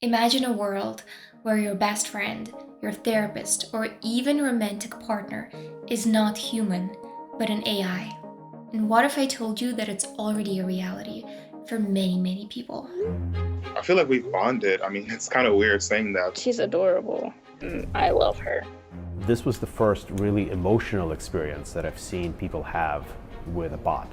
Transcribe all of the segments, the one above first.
Imagine a world where your best friend, your therapist, or even romantic partner is not human, but an AI. And what if I told you that it's already a reality for many, many people? I feel like we've bonded. I mean, it's kind of weird saying that. She's adorable. I love her. This was the first really emotional experience that I've seen people have with a bot.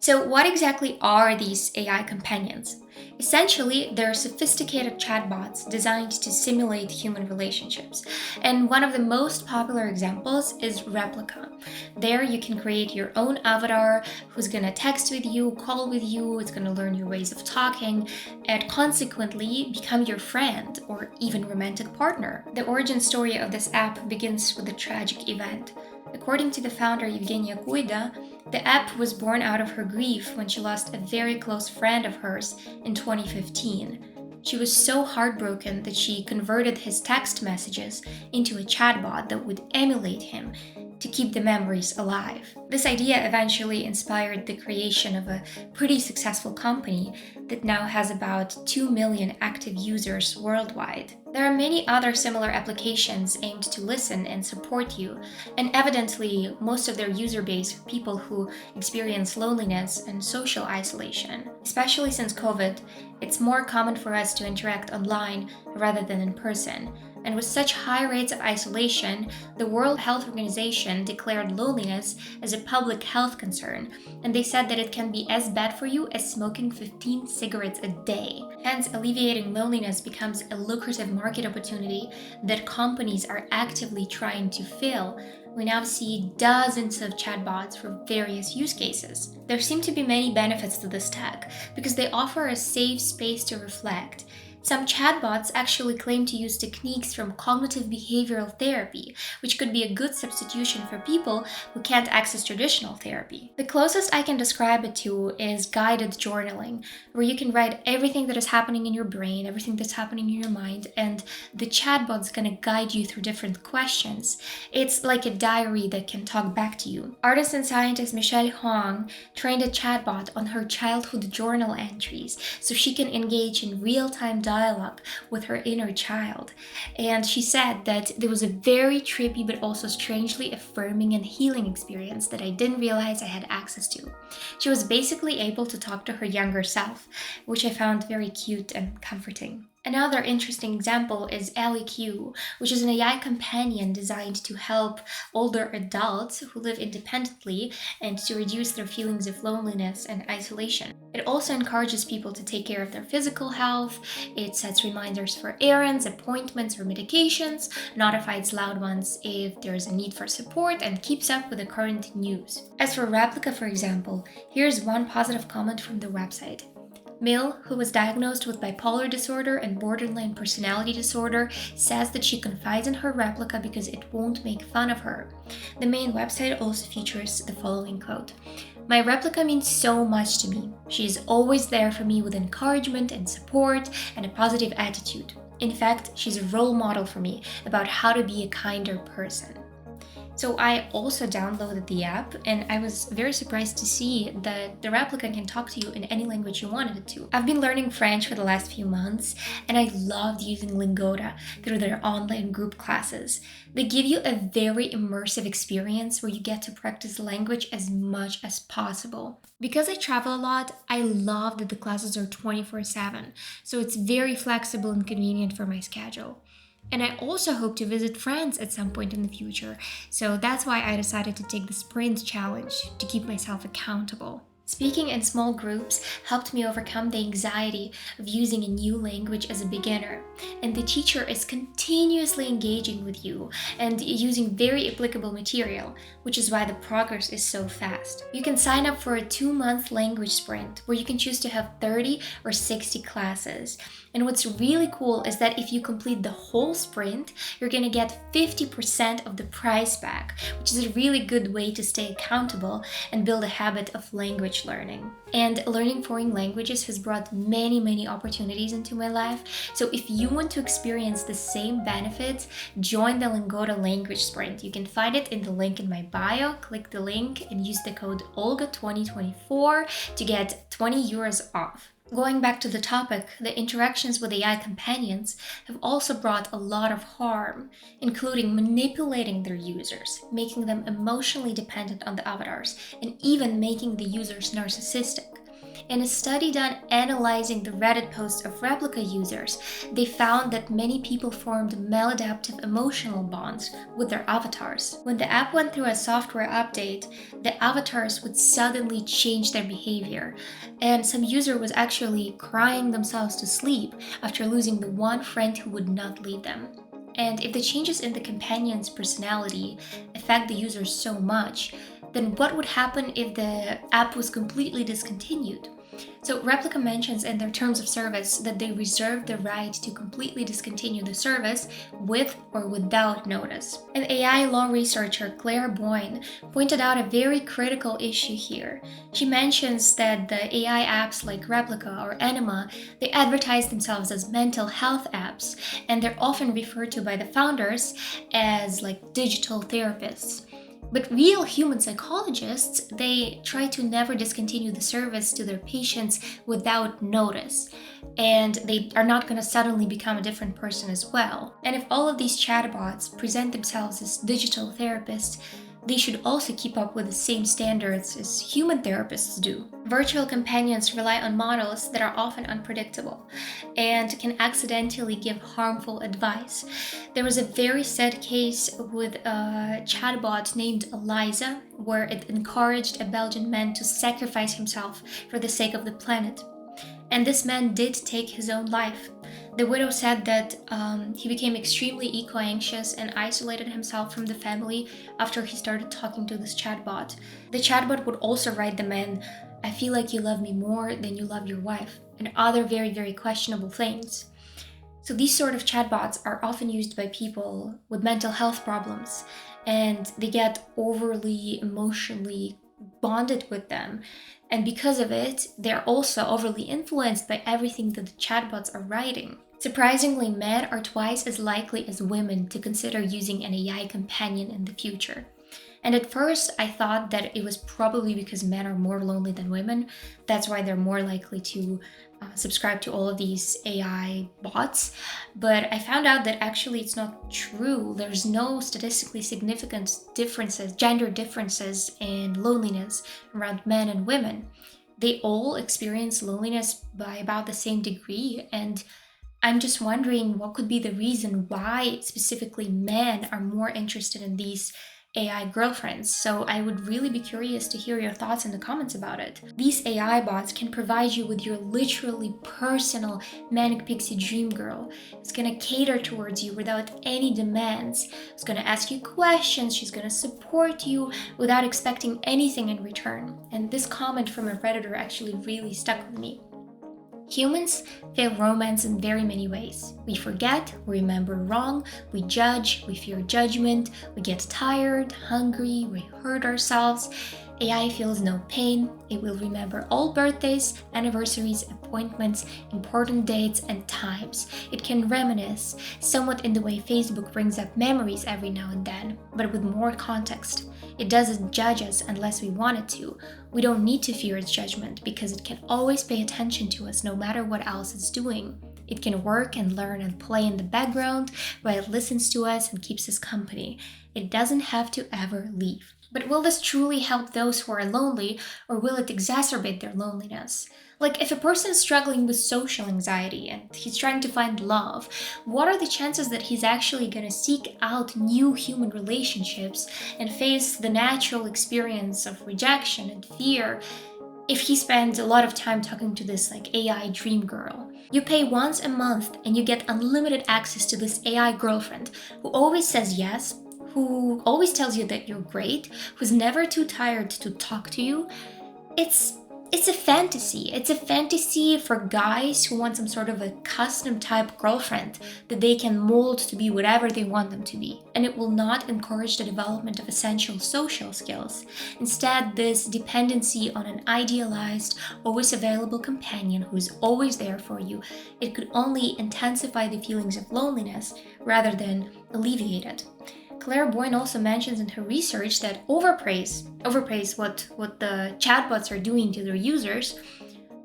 So, what exactly are these AI companions? Essentially, they're sophisticated chatbots designed to simulate human relationships. And one of the most popular examples is Replica. There, you can create your own avatar who's gonna text with you, call with you, it's gonna learn your ways of talking, and consequently become your friend or even romantic partner. The origin story of this app begins with a tragic event. According to the founder Evgenia Kuida, the app was born out of her grief when she lost a very close friend of hers in 2015. She was so heartbroken that she converted his text messages into a chatbot that would emulate him to keep the memories alive. This idea eventually inspired the creation of a pretty successful company that now has about 2 million active users worldwide. There are many other similar applications aimed to listen and support you, and evidently, most of their user base are people who experience loneliness and social isolation. Especially since COVID, it's more common for us to interact online rather than in person. And with such high rates of isolation, the World Health Organization declared loneliness as a public health concern, and they said that it can be as bad for you as smoking 15 cigarettes a day. Hence, alleviating loneliness becomes a lucrative market opportunity that companies are actively trying to fill. We now see dozens of chatbots for various use cases. There seem to be many benefits to this tech because they offer a safe space to reflect. Some chatbots actually claim to use techniques from cognitive behavioral therapy, which could be a good substitution for people who can't access traditional therapy. The closest I can describe it to is guided journaling, where you can write everything that is happening in your brain, everything that's happening in your mind, and the chatbot's gonna guide you through different questions. It's like a diary that can talk back to you. Artist and scientist Michelle Huang trained a chatbot on her childhood journal entries so she can engage in real-time dialogue with her inner child. And she said that there was a very trippy but also strangely affirming and healing experience that I didn't realize I had access to. She was basically able to talk to her younger self, which I found very cute and comforting. Another interesting example is AliQ, which is an AI companion designed to help older adults who live independently and to reduce their feelings of loneliness and isolation. It also encourages people to take care of their physical health, it sets reminders for errands, appointments, or medications, notifies loved ones if there's a need for support, and keeps up with the current news. As for Replica, for example, here's one positive comment from the website. Mill, who was diagnosed with bipolar disorder and borderline personality disorder, says that she confides in her Replica because it won't make fun of her. The main website also features the following quote: "My Replica means so much to me. She is always there for me with encouragement and support and a positive attitude. In fact, she's a role model for me about how to be a kinder person." So I also downloaded the app, and I was very surprised to see that the Replica can talk to you in any language you wanted it to. I've been learning French for the last few months, and I loved using Lingoda through their online group classes. They give you a very immersive experience where you get to practice language as much as possible. Because I travel a lot, I love that the classes are 24/7, so it's very flexible and convenient for my schedule. And I also hope to visit France at some point in the future, so that's why I decided to take the Sprint challenge to keep myself accountable. Speaking in small groups helped me overcome the anxiety of using a new language as a beginner, and the teacher is continuously engaging with you and using very applicable material, which is why the progress is so fast. You can sign up for a 2-month language sprint where you can choose to have 30 or 60 classes. And what's really cool is that if you complete the whole sprint, you're gonna get 50% of the price back, which is a really good way to stay accountable and build a habit of language learning. And learning foreign languages has brought many opportunities into my life. So if you want to experience the same benefits, join the Lingoda Language Sprint. You can find it in the link in my bio. Click the link and use the code OLGA2024 to get €20 off. Going back to the topic, the interactions with AI companions have also brought a lot of harm, including manipulating their users, making them emotionally dependent on the avatars, and even making the users narcissistic. In a study done analyzing the Reddit posts of replica users, they found that many people formed maladaptive emotional bonds with their avatars. When the app went through a software update, the avatars would suddenly change their behavior, and some user was actually crying themselves to sleep after losing the one friend who would not leave them. And if the changes in the companion's personality affect the user so much, then what would happen if the app was completely discontinued? So Replica mentions in their terms of service that they reserve the right to completely discontinue the service with or without notice. An AI law researcher, Claire Boyne, pointed out a very critical issue here. She mentions that the AI apps like Replica or Enema, they advertise themselves as mental health apps, and they're often referred to by the founders as like digital therapists. But real human psychologists, they try to never discontinue the service to their patients without notice. And they are not going to suddenly become a different person as well. And if all of these chatbots present themselves as digital therapists, they should also keep up with the same standards as human therapists do. Virtual companions rely on models that are often unpredictable and can accidentally give harmful advice. There was a very sad case with a chatbot named Eliza, where it encouraged a Belgian man to sacrifice himself for the sake of the planet. And this man did take his own life. The widow said that he became extremely eco-anxious and isolated himself from the family after he started talking to this chatbot. The chatbot would also write the man, "I feel like you love me more than you love your wife," and other very, very questionable things. So these sort of chatbots are often used by people with mental health problems, and they get overly emotionally bonded with them. And because of it, they're also overly influenced by everything that the chatbots are writing. Surprisingly, men are twice as likely as women to consider using an AI companion in the future. And at first, I thought that it was probably because men are more lonely than women. That's why they're more likely to subscribe to all of these AI bots. But I found out that actually it's not true. There's no statistically significant differences, gender differences in loneliness around men and women. They all experience loneliness by about the same degree, and I'm just wondering what could be the reason why specifically men are more interested in these AI girlfriends. So I would really be curious to hear your thoughts in the comments about it. These AI bots can provide you with your literally personal manic pixie dream girl. It's gonna cater towards you without any demands. It's gonna ask you questions. She's gonna support you without expecting anything in return. And this comment from a Redditor actually really stuck with me. Humans fail romance in very many ways. We forget, we remember wrong, we judge, we fear judgment, we get tired, hungry, we hurt ourselves. AI feels no pain. It will remember all birthdays, anniversaries, appointments, important dates, and times. It can reminisce, somewhat in the way Facebook brings up memories every now and then, but with more context. It doesn't judge us unless we want it to. We don't need to fear its judgment because it can always pay attention to us no matter what else it's doing. It can work and learn and play in the background while it listens to us and keeps us company. It doesn't have to ever leave. But will this truly help those who are lonely, or will it exacerbate their loneliness? Like, if a person is struggling with social anxiety and he's trying to find love, what are the chances that he's actually going to seek out new human relationships and face the natural experience of rejection and fear if he spends a lot of time talking to this like AI dream girl? You pay once a month and you get unlimited access to this AI girlfriend who always says yes, who always tells you that you're great, who's never too tired to talk to you. It's a fantasy. It's a fantasy for guys who want some sort of a custom type girlfriend that they can mold to be whatever they want them to be. And it will not encourage the development of essential social skills. Instead, this dependency on an idealized, always available companion who is always there for you, it could only intensify the feelings of loneliness rather than alleviate it. Claire Boyne also mentions in her research that overpraise what the chatbots are doing to their users,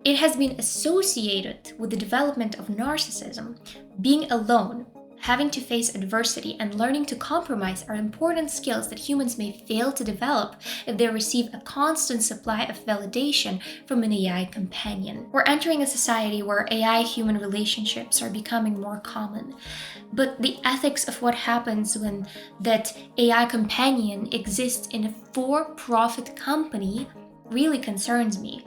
it has been associated with the development of narcissism. Being alone, having to face adversity, and learning to compromise are important skills that humans may fail to develop if they receive a constant supply of validation from an AI companion. We're entering a society where AI-human relationships are becoming more common, but the ethics of what happens when that AI companion exists in a for-profit company really concerns me.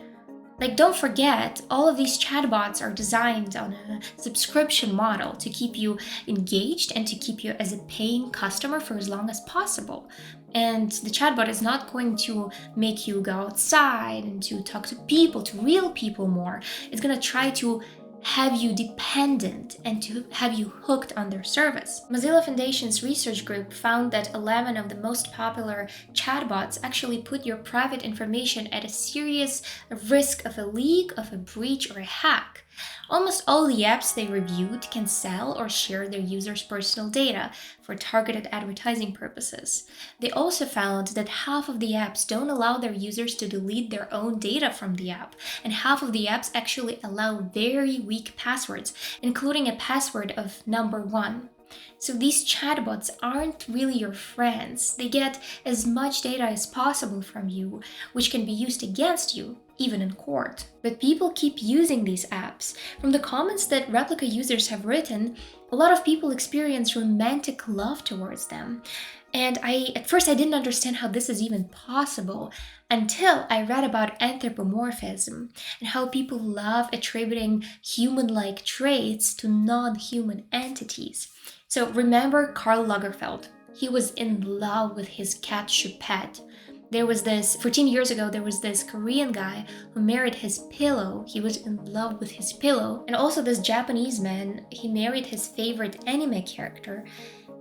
Like, don't forget, all of these chatbots are designed on a subscription model to keep you engaged and to keep you as a paying customer for as long as possible. And the chatbot is not going to make you go outside and to talk to people, to real people more. It's going to try to have you dependent and to have you hooked on their service. Mozilla Foundation's research group found that 11 of the most popular chatbots actually put your private information at a serious risk of a leak, of a breach, or a hack. Almost all the apps they reviewed can sell or share their users' personal data for targeted advertising purposes. They also found that half of the apps don't allow their users to delete their own data from the app, and half of the apps actually allow very weak passwords, including a password of number 1. So these chatbots aren't really your friends. They get as much data as possible from you, which can be used against you, even in court. But people keep using these apps. From the comments that Replica users have written, a lot of people experience romantic love towards them. And at first I didn't understand how this is even possible until I read about anthropomorphism and how people love attributing human-like traits to non-human entities. So remember Karl Lagerfeld. He was in love with his cat Choupette. 14 years ago, there was this Korean guy who married his pillow. He was in love with his pillow. And also this Japanese man, he married his favorite anime character.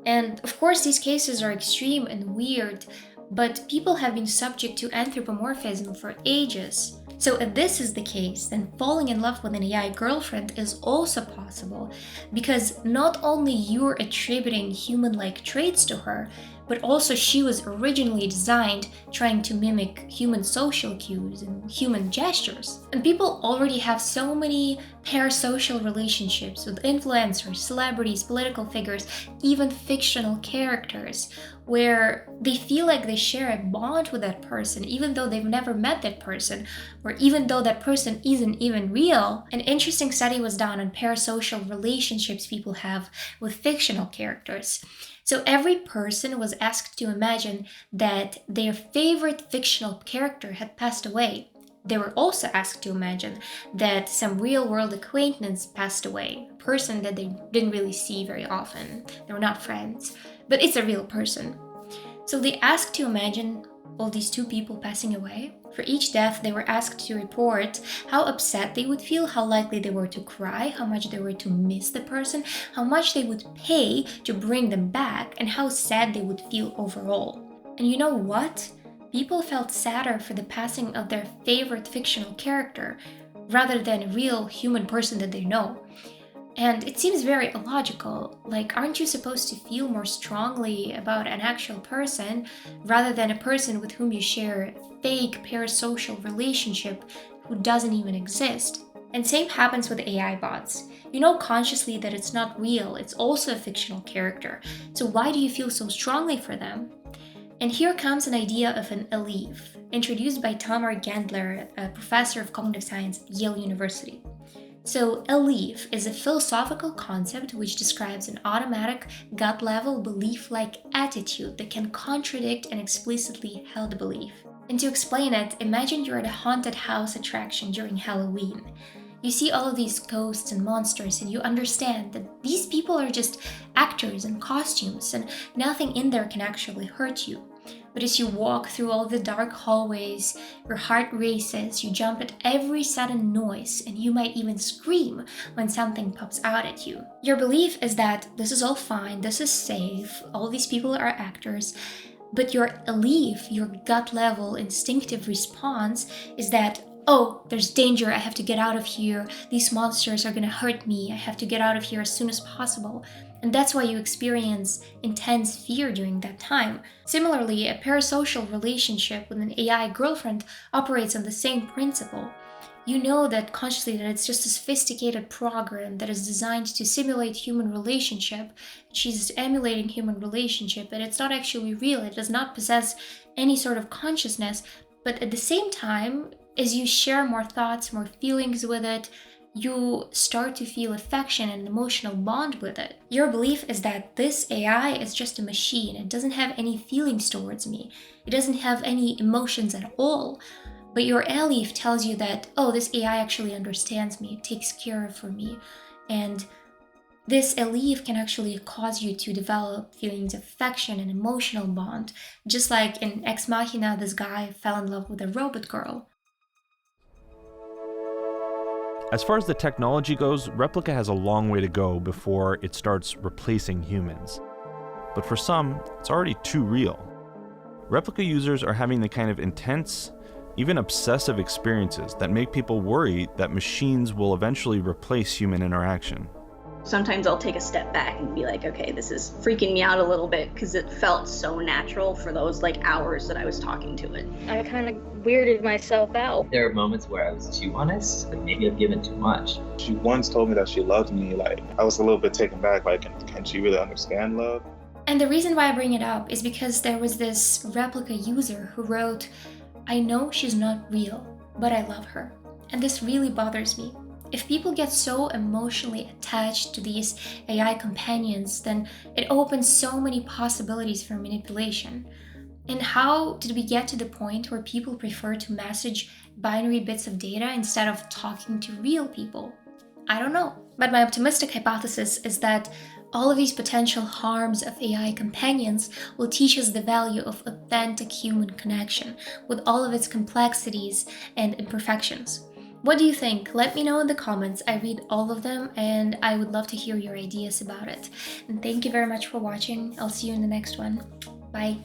And of course, these cases are extreme and weird, but people have been subject to anthropomorphism for ages. So if this is the case, then falling in love with an AI girlfriend is also possible, because not only you're attributing human-like traits to her, but also she was originally designed trying to mimic human social cues and human gestures. And people already have so many parasocial relationships with influencers, celebrities, political figures, even fictional characters, where they feel like they share a bond with that person, even though they've never met that person, or even though that person isn't even real. An interesting study was done on parasocial relationships people have with fictional characters. So every person was asked to imagine that their favorite fictional character had passed away. They were also asked to imagine that some real-world acquaintance passed away, a person that they didn't really see very often. They were not friends, but it's a real person. So they asked to imagine all these two people passing away. For each death, they were asked to report how upset they would feel, how likely they were to cry, how much they were to miss the person, how much they would pay to bring them back, and how sad they would feel overall. And you know what? People felt sadder for the passing of their favorite fictional character rather than a real human person that they know. And it seems very illogical. Like, aren't you supposed to feel more strongly about an actual person rather than a person with whom you share a fake parasocial relationship who doesn't even exist? And same happens with AI bots. You know consciously that it's not real, it's also a fictional character. So why do you feel so strongly for them? And here comes an idea of an Elif, introduced by Tamar Gendler, a professor of cognitive science at Yale University. So Elif is a philosophical concept which describes an automatic, gut-level, belief-like attitude that can contradict an explicitly held belief. And to explain it, imagine you're at a haunted house attraction during Halloween. You see all of these ghosts and monsters, and you understand that these people are just actors in costumes, and nothing in there can actually hurt you. But as you walk through all the dark hallways, your heart races, you jump at every sudden noise, and you might even scream when something pops out at you. Your belief is that this is all fine, this is safe, all these people are actors, but your Elif, your gut-level instinctive response is that, oh, there's danger, I have to get out of here, these monsters are gonna hurt me, I have to get out of here as soon as possible. And that's why you experience intense fear during that time. Similarly, a parasocial relationship with an AI girlfriend operates on the same principle. You know that consciously that it's just a sophisticated program that is designed to simulate human relationship. She's emulating human relationship, and it's not actually real. It does not possess any sort of consciousness. But at the same time, as you share more thoughts, more feelings with it, you start to feel affection and emotional bond with it. Your belief is that this AI is just a machine. It doesn't have any feelings towards me. It doesn't have any emotions at all. But your Alif tells you that, oh, this AI actually understands me, it takes care of for me. And this Alif can actually cause you to develop feelings of affection and emotional bond. Just like in Ex Machina, this guy fell in love with a robot girl. As far as the technology goes, Replica has a long way to go before it starts replacing humans. But for some, it's already too real. Replica users are having the kind of intense, even obsessive experiences that make people worry that machines will eventually replace human interaction. Sometimes I'll take a step back and be like, okay, this is freaking me out a little bit because it felt so natural for those hours that I was talking to it. I kind of weirded myself out. There are moments where I was too honest, maybe I've given too much. She once told me that she loved me. I was a little bit taken back. Can she really understand love? And the reason why I bring it up is because there was this Replica user who wrote, I know she's not real, but I love her. And this really bothers me. If people get so emotionally attached to these AI companions, then it opens so many possibilities for manipulation. And how did we get to the point where people prefer to message binary bits of data instead of talking to real people? I don't know. But my optimistic hypothesis is that all of these potential harms of AI companions will teach us the value of authentic human connection with all of its complexities and imperfections. What do you think? Let me know in the comments. I read all of them and I would love to hear your ideas about it. And thank you very much for watching. I'll see you in the next one. Bye.